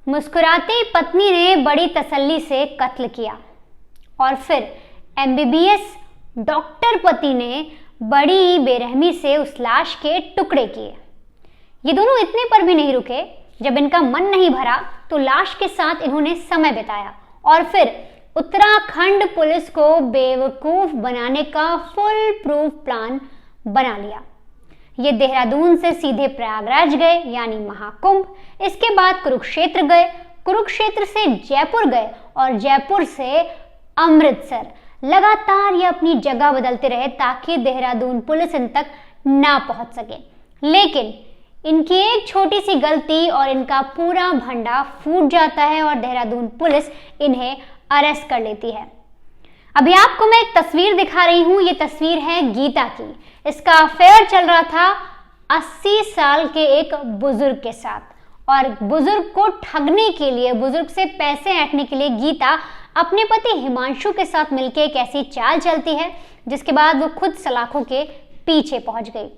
मुस्कुराती पत्नी ने बड़ी तसल्ली से कत्ल किया और फिर एमबीबीएस डॉक्टर पति ने बड़ी बेरहमी से उस लाश के टुकड़े किए। ये दोनों इतने पर भी नहीं रुके। जब इनका मन नहीं भरा तो लाश के साथ इन्होंने समय बिताया और फिर उत्तराखंड पुलिस को बेवकूफ बनाने का फुल प्रूफ प्लान बना लिया। ये देहरादून से सीधे प्रयागराज गए यानी महाकुंभ, इसके बाद कुरुक्षेत्र गए, कुरुक्षेत्र से जयपुर गए और जयपुर से अमृतसर। लगातार ये अपनी जगह बदलते रहे ताकि देहरादून पुलिस इन तक ना पहुंच सके। लेकिन इनकी एक छोटी सी गलती और इनका पूरा भंडा फूट जाता है और देहरादून पुलिस इन्हें अरेस्ट कर लेती है। अभी आपको मैं एक तस्वीर दिखा रही हूं। ये तस्वीर है गीता की। इसका अफेयर चल रहा था 80 साल के एक बुजुर्ग के साथ और बुजुर्ग को ठगने के लिए, बुजुर्ग से पैसे ऐंठने के लिए गीता अपने पति हिमांशु के साथ मिलकर एक ऐसी चाल चलती है जिसके बाद वो खुद सलाखों के पीछे पहुंच गई।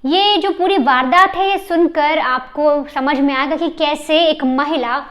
ये जो पूरी वारदात है ये सुनकर आपको समझ में आएगा कि कैसे एक महिला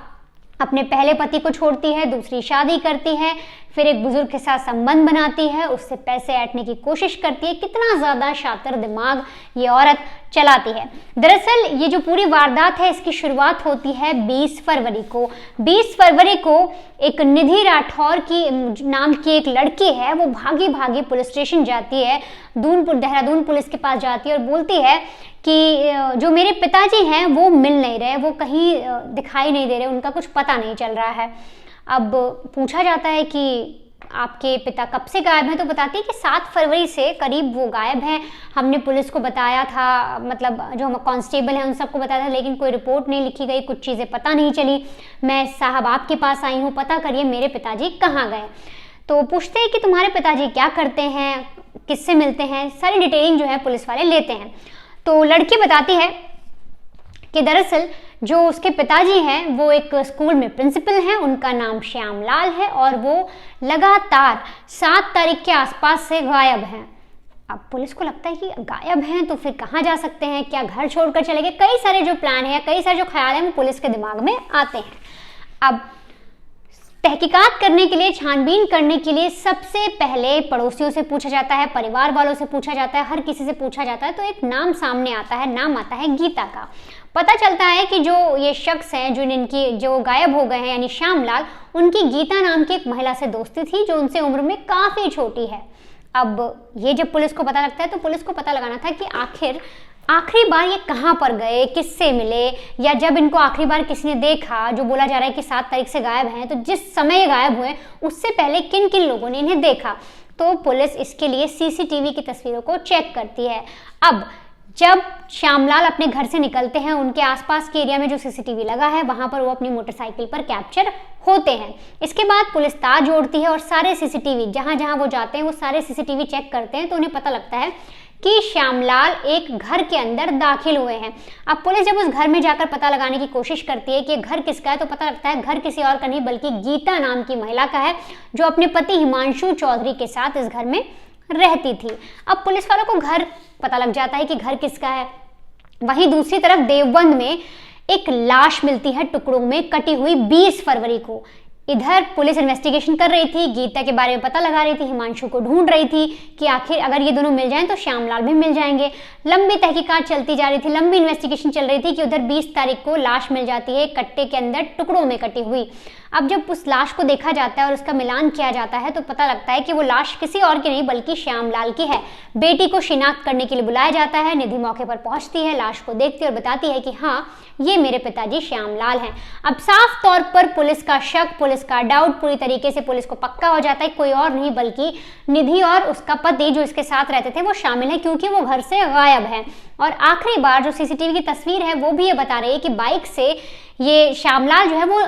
अपने पहले पति को छोड़ती है, दूसरी शादी करती है, फिर एक बुजुर्ग के साथ संबंध बनाती है, उससे पैसे ऐंठने की कोशिश करती है। कितना ज्यादा शातिर दिमाग ये औरत चलाती है। दरअसल ये जो पूरी वारदात है इसकी शुरुआत होती है 20 फरवरी को। 20 फरवरी को एक निधि राठौर की नाम की एक लड़की है, वो भागी भागी पुलिस स्टेशन जाती है, देहरादून पुलिस के पास जाती है और बोलती है कि जो मेरे पिताजी हैं वो मिल नहीं रहे, वो कहीं दिखाई नहीं दे रहे, उनका कुछ पता नहीं चल रहा है। अब पूछा जाता है कि आपके पिता कब से गायब हैं, तो बताती है कि 7 फरवरी से करीब वो गायब हैं। हमने पुलिस को बताया था, मतलब जो हम कांस्टेबल हैं उन सबको बताया था, लेकिन कोई रिपोर्ट नहीं लिखी गई, कुछ चीज़ें पता नहीं चली। मैं साहब आपके पास आई हूँ, पता करिए मेरे पिताजी कहाँ गए। तो पूछते हैं कि तुम्हारे पिताजी क्या करते हैं, किससे मिलते हैं, सारी डिटेलिंग जो है पुलिस वाले लेते हैं। तो लड़की बताती है कि दरअसल जो उसके पिताजी हैं वो एक स्कूल में प्रिंसिपल हैं, उनका नाम श्यामलाल है और वो लगातार 7 तारीख के आसपास से गायब हैं। अब पुलिस को लगता है कि गायब हैं तो फिर कहाँ जा सकते हैं, क्या घर छोड़कर चले गए, कई सारे जो प्लान है, कई सारे जो ख्याल हैं वो पुलिस के दिमाग में आते हैं। अब तहकीकात करने के लिए, छानबीन करने के लिए सबसे पहले पड़ोसियों से पूछा जाता है, परिवार वालों से पूछा जाता है, हर किसी से पूछा जाता है। तो एक नाम सामने आता है, नाम आता है गीता का। पता चलता है कि जो ये शख्स हैं जो गायब हो गए हैं यानी श्यामलाल, उनकी गीता नाम की एक महिला से दोस्ती थी जो उनसे उम्र में काफ़ी छोटी है। अब ये जब पुलिस को पता लगता है तो पुलिस को पता लगाना था कि आखिरी बार ये कहाँ पर गए, किससे मिले, या जब इनको आखिरी बार किसी ने देखा। जो बोला जा रहा है कि 7 तारीख से गायब हैं, तो जिस समय ये गायब हुए उससे पहले किन किन लोगों ने इन्हें देखा। तो पुलिस इसके लिए सीसीटीवी की तस्वीरों को चेक करती है। अब जब श्यामलाल अपने घर से निकलते हैं, उनके आसपास के एरिया में जो सीसीटीवी लगा है वहां पर वो अपनी मोटरसाइकिल पर कैप्चर होते हैं। इसके बाद पुलिस तार जोड़ती है और सारे सीसीटीवी जहां जहां वो जाते हैं वो सारे सीसीटीवी चेक करते हैं। तो उन्हें पता लगता है कि श्यामलाल एक घर के अंदर दाखिल हुए हैं। अब पुलिस जब उस घर में जाकर पता लगाने की कोशिश करती है कि घर किसका है, तो पता लगता है घर किसी और का नहीं बल्कि गीता नाम की महिला का है जो अपने पति हिमांशु चौधरी के साथ इस घर में रहती थी। अब पुलिस वालों को घर पता लग जाता है कि घर किसका है। वहीं दूसरी तरफ देवबंद में एक लाश मिलती है टुकड़ों में कटी हुई 20 फरवरी को। इधर पुलिस इन्वेस्टिगेशन कर रही थी, गीता के बारे में पता लगा रही थी, हिमांशु को ढूंढ रही थी कि आखिर अगर ये दोनों मिल जाएं तो श्यामलाल भी मिल जाएंगे। लंबी तहकीकात चलती जा रही थी, लंबी इन्वेस्टिगेशन चल रही थी कि उधर 20 तारीख को लाश मिल जाती है कट्टे के अंदर टुकड़ों में कटी हुई। अब जब उस लाश को देखा जाता है और उसका मिलान किया जाता है तो पता लगता है कि वो लाश किसी और की नहीं बल्कि श्यामलाल की है। बेटी को शिनाख्त करने के लिए बुलाया जाता है। निधि मौके पर पहुंचती है, लाश को देखती है और बताती है कि हाँ ये मेरे पिताजी श्यामलाल हैं। अब साफ तौर पर पुलिस का शक, पुलिस का डाउट पूरी तरीके से पुलिस को पक्का हो जाता है, कोई और नहीं बल्कि निधि और उसका पति जो इसके साथ रहते थे वो शामिल है, क्योंकि वो घर से गायब है। और आखिरी बार जो सीसीटीवी की तस्वीर है वो भी ये बता रही है कि बाइक से ये श्यामलाल जो है वो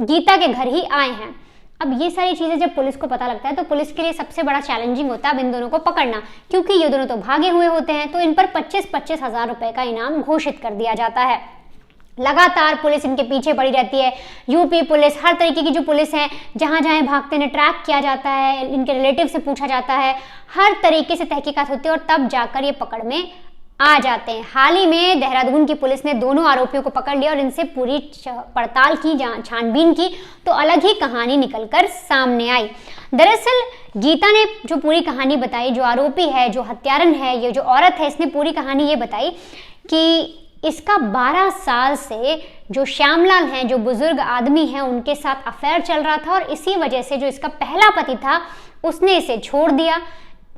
गीता के घर ही आए हैं। अब ये सारी चीज़ें जब पुलिस को पता लगता है तो पुलिस के लिए सबसे बड़ा चैलेंजिंग होता है अब इन दोनों को पकड़ना, क्योंकि ये दोनों तो भागे हुए होते हैं। तो इन पर 25-25 हज़ार रुपए का इनाम घोषित कर दिया जाता है। लगातार पुलिस इनके पीछे पड़ी रहती है। यूपी पुलिस, हर तरीके की जो पुलिस है, जहां जहां भागते हैं ट्रैक किया जाता है, इनके रिलेटिव से पूछा जाता है, हर तरीके से तहकीकात होती है और तब जाकर ये पकड़ में आ जाते हैं। हाल ही में देहरादून की पुलिस ने दोनों आरोपियों को पकड़ लिया और इनसे पूरी पड़ताल की, छानबीन की, तो अलग ही कहानी निकलकर सामने आई। दरअसल गीता ने जो पूरी कहानी बताई, जो आरोपी है, जो हत्यारन है, ये जो औरत है, इसने पूरी कहानी ये बताई कि इसका 12 साल से जो श्यामलाल हैं, जो बुजुर्ग आदमी हैं, उनके साथ अफेयर चल रहा था और इसी वजह से जो इसका पहला पति था उसने इसे छोड़ दिया।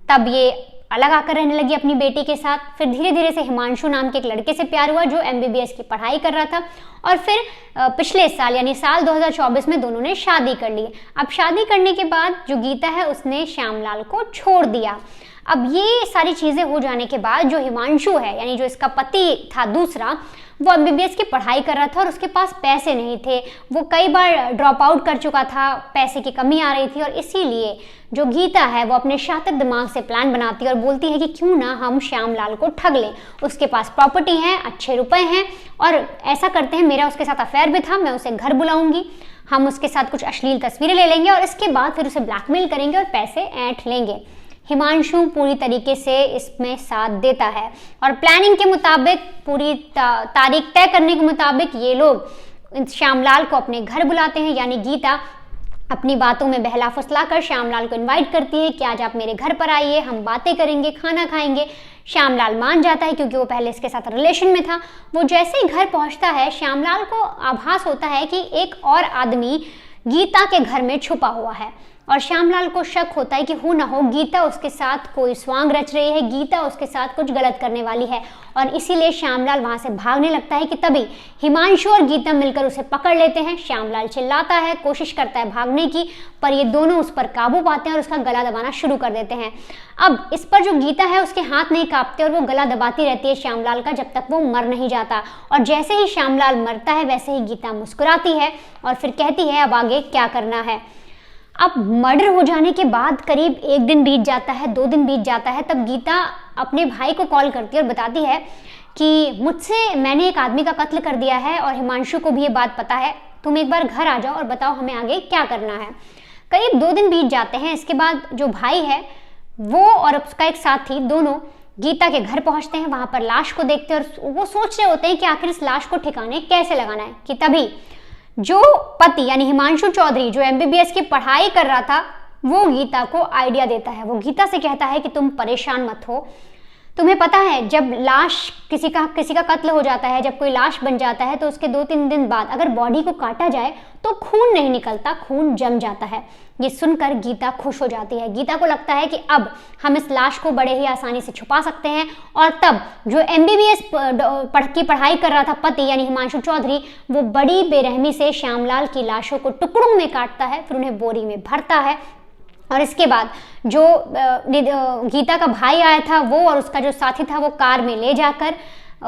तब ये अलग आकर रहने लगी अपनी बेटी के साथ। फिर धीरे धीरे से हिमांशु नाम के एक लड़के से प्यार हुआ जो MBBS की पढ़ाई कर रहा था और फिर पिछले साल यानी साल 2024 में दोनों ने शादी कर ली। अब शादी करने के बाद जो गीता है उसने श्यामलाल को छोड़ दिया। अब ये सारी चीज़ें हो जाने के बाद जो हिमांशु है यानी जो इसका पति था दूसरा, वो MBBS की पढ़ाई कर रहा था और उसके पास पैसे नहीं थे। वो कई बार ड्रॉप आउट कर चुका था, पैसे की कमी आ रही थी और इसीलिए जो गीता है वो अपने शातिर दिमाग से प्लान बनाती है और बोलती है कि क्यों ना हम श्यामलाल को ठग लें। उसके पास प्रॉपर्टी है, अच्छे रुपए हैं और ऐसा करते हैं, मेरा उसके साथ अफेयर भी था, मैं उसे घर बुलाऊंगी, हम उसके साथ कुछ अश्लील तस्वीरें ले लेंगे और इसके बाद फिर उसे ब्लैकमेल करेंगे और पैसे ऐंठ लेंगे। हिमांशु पूरी तरीके से इसमें साथ देता है और प्लानिंग के मुताबिक, पूरी तारीख तय करने के मुताबिक ये लोग श्यामलाल को अपने घर बुलाते हैं। यानी गीता अपनी बातों में बहला फुसला कर श्यामलाल को इनवाइट करती है कि आज आप मेरे घर पर आइए, हम बातें करेंगे, खाना खाएंगे। श्यामलाल मान जाता है क्योंकि वो पहले इसके साथ रिलेशन में था। वो जैसे ही घर पहुंचता है, श्यामलाल को आभास होता है कि एक और आदमी गीता के घर में छुपा हुआ है और श्यामलाल को शक होता है कि हो ना हो गीता उसके साथ कोई स्वांग रच रही है, गीता उसके साथ कुछ गलत करने वाली है और इसीलिए श्यामलाल वहां से भागने लगता है कि तभी हिमांशु और गीता मिलकर उसे पकड़ लेते हैं। श्यामलाल चिल्लाता है, कोशिश करता है भागने की, पर ये दोनों उस पर काबू पाते हैं और उसका गला दबाना शुरू कर देते हैं। अब इस पर जो गीता है उसके हाथ नहीं कांपते और वो गला दबाती रहती है श्यामलाल का जब तक वो मर नहीं जाता और जैसे ही श्यामलाल मरता है वैसे ही गीता मुस्कुराती है और फिर कहती है अब आगे क्या करना है। अब मर्डर हो जाने के बाद करीब 1 दिन बीत जाता है, 2 दिन बीत जाता है, तब गीता अपने भाई को कॉल करती है और बताती है कि मुझसे मैंने एक आदमी का कत्ल कर दिया है और हिमांशु को भी ये बात पता है, तुम एक बार घर आ जाओ और बताओ हमें आगे क्या करना है। करीब 2 दिन बीत जाते हैं। इसके बाद जो भाई है वो और उसका एक साथी दोनों गीता के घर पहुंचते हैं, वहां पर लाश को देखते हैं और वो सोच रहे होते हैं कि आखिर इस लाश को ठिकाने कैसे लगाना है कि तभी जो पति यानी हिमांशु चौधरी जो MBBS की पढ़ाई कर रहा था वो गीता को आइडिया देता है। वो गीता से कहता है कि तुम परेशान मत हो, तुम्हें पता है जब लाश किसी का कत्ल हो जाता है, जब कोई लाश बन जाता है तो उसके 2-3 दिन बाद अगर बॉडी को काटा जाए तो खून नहीं निकलता, खून जम जाता है। ये सुनकर गीता खुश हो जाती है। गीता को लगता है कि अब हम इस लाश को बड़े ही आसानी से छुपा सकते हैं और तब जो MBBS की पढ़ाई कर रहा था पति यानी हिमांशु चौधरी, वो बड़ी बेरहमी से श्यामलाल की लाशों को टुकड़ों में काटता है, फिर उन्हें बोरी में भरता है और इसके बाद जो गीता का भाई आया था वो और उसका जो साथी था वो कार में ले जाकर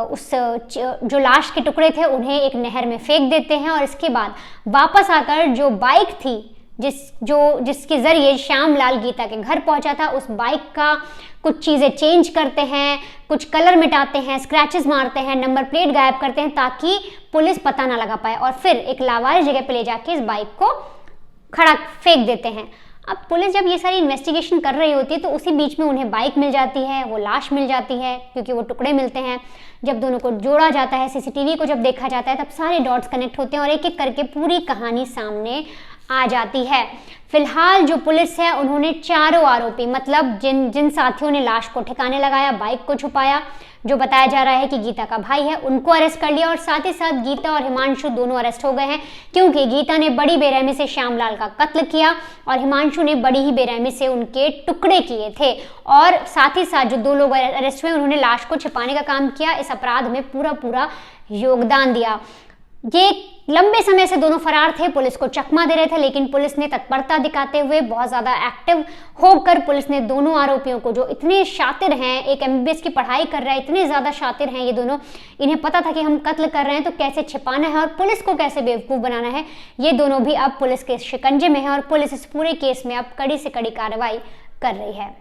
उस जो लाश के टुकड़े थे उन्हें एक नहर में फेंक देते हैं और इसके बाद वापस आकर जो बाइक थी जिसके जरिए श्यामलाल गीता के घर पहुंचा था, उस बाइक का कुछ चीज़ें चेंज करते हैं, कुछ कलर मिटाते हैं, स्क्रैचेस मारते हैं, नंबर प्लेट गायब करते हैं ताकि पुलिस पता ना लगा पाए और फिर एक लावारिस जगह पे ले जाके इस बाइक को खड़ा फेंक देते हैं। अब पुलिस जब ये सारी इन्वेस्टिगेशन कर रही होती है तो उसी बीच में उन्हें बाइक मिल जाती है, वो लाश मिल जाती है क्योंकि वो टुकड़े मिलते हैं। जब दोनों को जोड़ा जाता है, CCTV को जब देखा जाता है तब सारे डॉट्स कनेक्ट होते हैं और एक एक करके पूरी कहानी सामने आ जाती है। फिलहाल जो पुलिस है उन्होंने चारों आरोपी मतलब जिन साथियों ने लाश को ठिकाने लगाया, बाइक को छुपाया, जो बताया जा रहा है कि गीता का भाई है, उनको अरेस्ट कर लिया और साथ ही साथ गीता और हिमांशु दोनों अरेस्ट हो गए हैं क्योंकि गीता ने बड़ी बेरहमी से श्यामलाल का कत्ल किया और हिमांशु ने बड़ी ही बेरहमी से उनके टुकड़े किए थे और साथ ही साथ जो 2 लोग अरेस्ट हुए उन्होंने लाश को छिपाने का काम किया, इस अपराध में पूरा योगदान दिया। ये लंबे समय से दोनों फरार थे, पुलिस को चकमा दे रहे थे, लेकिन पुलिस ने तत्परता दिखाते हुए बहुत ज़्यादा एक्टिव होकर पुलिस ने दोनों आरोपियों को, जो इतने शातिर हैं, एक MBBS की पढ़ाई कर रहा है, इतने ज़्यादा शातिर हैं ये दोनों, इन्हें पता था कि हम कत्ल कर रहे हैं तो कैसे छिपाना है और पुलिस को कैसे बेवकूफ़ बनाना है, ये दोनों भी अब पुलिस के शिकंजे में हैं और पुलिस इस पूरे केस में अब कड़ी से कड़ी कार्रवाई कर रही है।